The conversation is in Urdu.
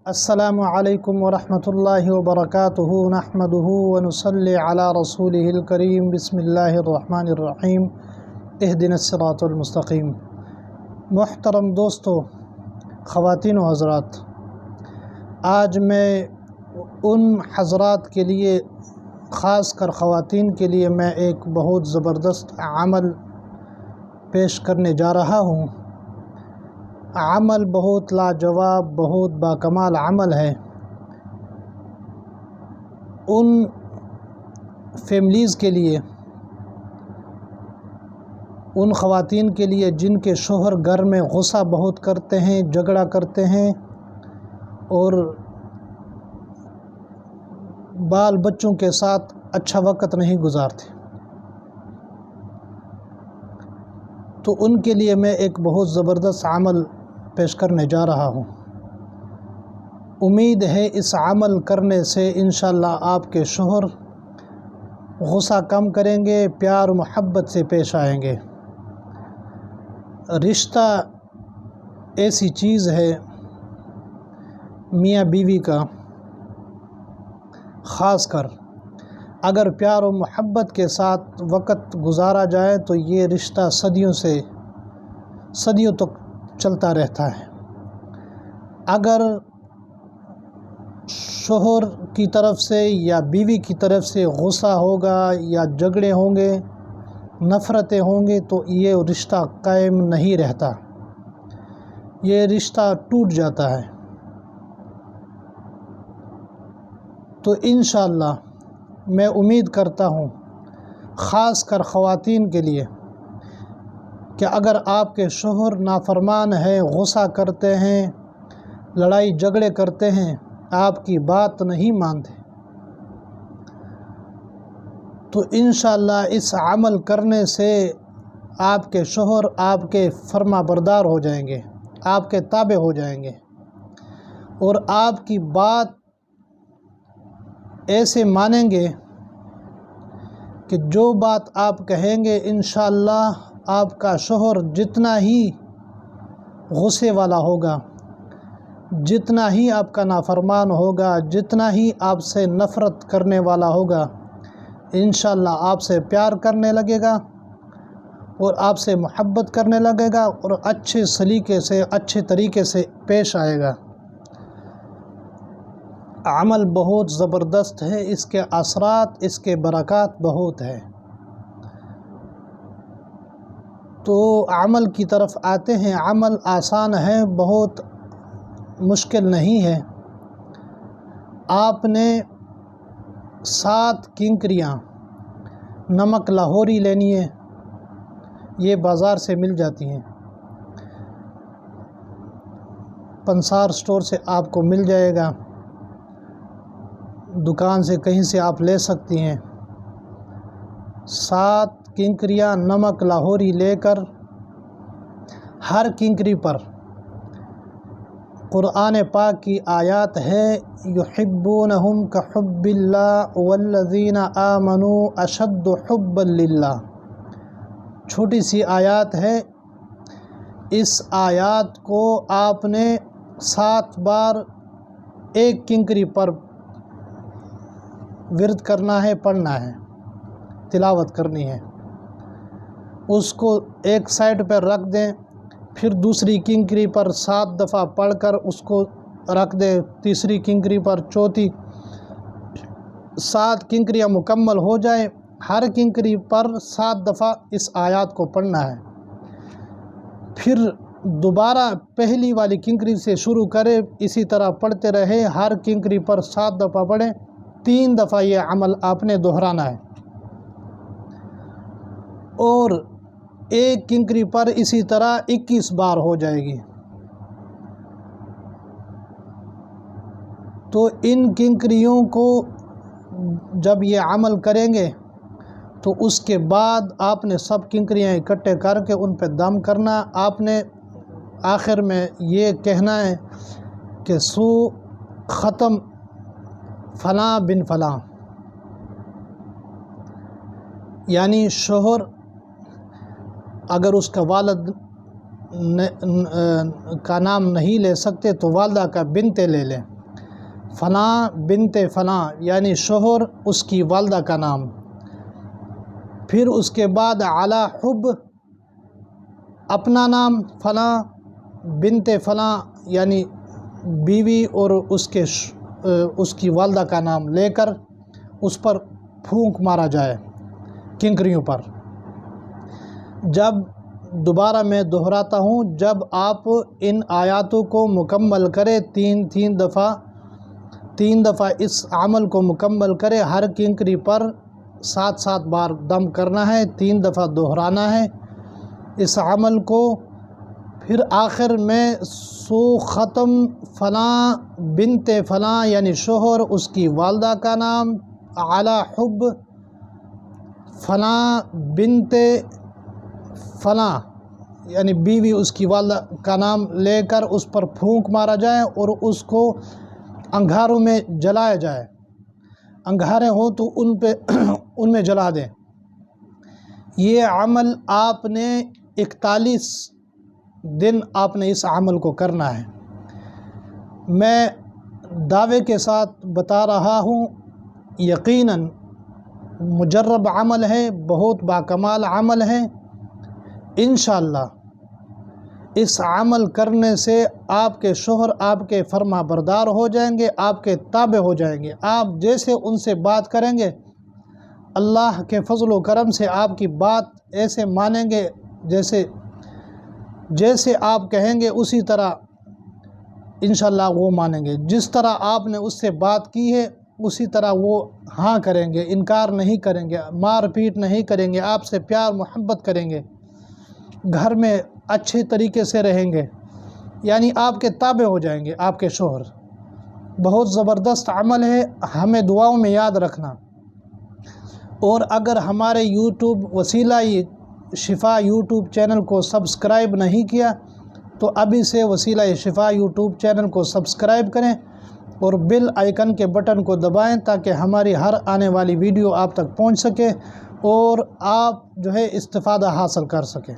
السلام علیکم ورحمۃ اللہ وبرکاتہ نحمدہ ونصلی علی رسولہ الکریم بسم اللہ الرحمن الرحیم اہدنا الصراط المستقیم۔ محترم دوستو، خواتین و حضرات، آج میں ان حضرات کے لیے، خاص کر خواتین کے لیے، میں ایک بہت زبردست عمل پیش کرنے جا رہا ہوں۔ عمل بہت لاجواب، بہت باکمال عمل ہے۔ ان فیملیز کے لیے، ان خواتین کے لیے جن کے شوہر گھر میں غصہ بہت کرتے ہیں، جھگڑا کرتے ہیں اور بال بچوں کے ساتھ اچھا وقت نہیں گزارتے، تو ان کے لیے میں ایک بہت زبردست عمل پیش کرنے جا رہا ہوں۔ امید ہے اس عمل کرنے سے انشاءاللہ آپ کے شوہر غصہ کم کریں گے، پیار و محبت سے پیش آئیں گے۔ رشتہ ایسی چیز ہے میاں بیوی کا، خاص کر اگر پیار و محبت کے ساتھ وقت گزارا جائے تو یہ رشتہ صدیوں تک چلتا رہتا ہے۔ اگر شوہر کی طرف سے یا بیوی کی طرف سے غصہ ہوگا یا جھگڑے ہوں گے، نفرتیں ہوں گے، تو یہ رشتہ قائم نہیں رہتا، یہ رشتہ ٹوٹ جاتا ہے۔ تو انشاءاللہ میں امید کرتا ہوں، خاص کر خواتین کے لیے، کہ اگر آپ کے شوہر نافرمان ہیں، غصہ کرتے ہیں، لڑائی جھگڑے کرتے ہیں، آپ کی بات نہیں مانتے، تو انشاءاللہ اس عمل کرنے سے آپ کے شوہر آپ کے فرما بردار ہو جائیں گے، آپ کے تابع ہو جائیں گے، اور آپ کی بات ایسے مانیں گے کہ جو بات آپ کہیں گے انشاءاللہ آپ کا شوہر جتنا ہی غصے والا ہوگا، جتنا ہی آپ کا نافرمان ہوگا، جتنا ہی آپ سے نفرت کرنے والا ہوگا، انشاءاللہ آپ سے پیار کرنے لگے گا اور آپ سے محبت کرنے لگے گا اور اچھے سلیقے سے، اچھے طریقے سے پیش آئے گا۔ عمل بہت زبردست ہے، اس کے اثرات، اس کے برکات بہت ہے۔ تو عمل کی طرف آتے ہیں۔ عمل آسان ہے، بہت مشکل نہیں ہے۔ آپ نے 7 کنکریاں نمک لاہوری لینی ہے، یہ بازار سے مل جاتی ہیں، پنسار سٹور سے آپ کو مل جائے گا، دکان سے کہیں سے آپ لے سکتی ہیں۔ 7 کنکریاں نمک لاہوری لے کر ہر کنکری پر قرآن پاک کی آیات ہے، یحبونہم کحب اللہ والذین آمنوا اشد حبا للہ، چھوٹی سی آیات ہے۔ اس آیات کو آپ نے 7 بار ایک کنکری پر ورد کرنا ہے، پڑھنا ہے، تلاوت کرنی ہے۔ اس کو ایک سائڈ پر رکھ دیں، پھر دوسری کنکری پر 7 دفعہ پڑھ کر اس کو رکھ دیں، تیسری کنکری پر، چوتھی، 7 کنکریاں مکمل ہو جائیں، ہر کنکری پر 7 دفعہ اس آیات کو پڑھنا ہے۔ پھر دوبارہ پہلی والی کنکری سے شروع کرے، اسی طرح پڑھتے رہے، ہر کنکری پر 7 دفعہ پڑھیں، 3 دفعہ یہ عمل آپ نے دہرانا ہے، اور ایک کنکری پر اسی طرح 21 بار ہو جائے گی۔ تو ان کنکریوں کو جب یہ عمل کریں گے تو اس کے بعد آپ نے سب کنکریاں اکٹھے کر کے ان پہ دم کرنا۔ آپ نے آخر میں یہ کہنا ہے کہ سو ختم فلاں بن فلاں، یعنی شوہر اگر اس کا والد کا نام نہیں لے سکتے تو والدہ کا بنت لے لیں، فلاں بنت فلاں یعنی شوہر اس کی والدہ کا نام۔ پھر اس کے بعد علی حب اپنا نام، فلاں بنت فلاں یعنی بیوی اور اس کی والدہ کا نام لے کر اس پر پھونک مارا جائے کنکریوں پر۔ جب دوبارہ میں دہراتا ہوں، جب آپ ان آیاتوں کو مکمل کرے، تین دفعہ اس عمل کو مکمل کرے، ہر کنکری پر 7 بار دم کرنا ہے، 3 دفعہ دہرانا ہے اس عمل کو۔ پھر آخر میں سو ختم فلاں بنت فلاں یعنی شوہر اس کی والدہ کا نام، علی حب فلاں بنت فلاں یعنی بیوی اس کی والدہ کا نام لے کر اس پر پھونک مارا جائے اور اس کو انگاروں میں جلایا جائے۔ انگارے ہوں تو ان میں جلا دیں۔ یہ عمل آپ نے 41 دن آپ نے اس عمل کو کرنا ہے۔ میں دعوے کے ساتھ بتا رہا ہوں، یقیناً مجرب عمل ہے، بہت باکمال عمل ہے۔ انشاءاللہ اس عمل کرنے سے آپ کے شوہر آپ کے فرما بردار ہو جائیں گے، آپ کے تابع ہو جائیں گے۔ آپ جیسے ان سے بات کریں گے، اللہ کے فضل و کرم سے آپ کی بات ایسے مانیں گے، جیسے آپ کہیں گے اسی طرح انشاءاللہ وہ مانیں گے۔ جس طرح آپ نے اس سے بات کی ہے اسی طرح وہ ہاں کریں گے، انکار نہیں کریں گے، مار پیٹ نہیں کریں گے، آپ سے پیار محبت کریں گے، گھر میں اچھے طریقے سے رہیں گے، یعنی آپ کے تابع ہو جائیں گے آپ کے شوہر۔ بہت زبردست عمل ہے، ہمیں دعاؤں میں یاد رکھنا۔ اور اگر ہمارے وسیلہ شفا یوٹیوب چینل کو سبسکرائب نہیں کیا تو ابھی سے وسیلہ شفا یوٹیوب چینل کو سبسکرائب کریں اور بیل آئیکن کے بٹن کو دبائیں تاکہ ہماری ہر آنے والی ویڈیو آپ تک پہنچ سکے اور آپ استفادہ حاصل کر سکیں۔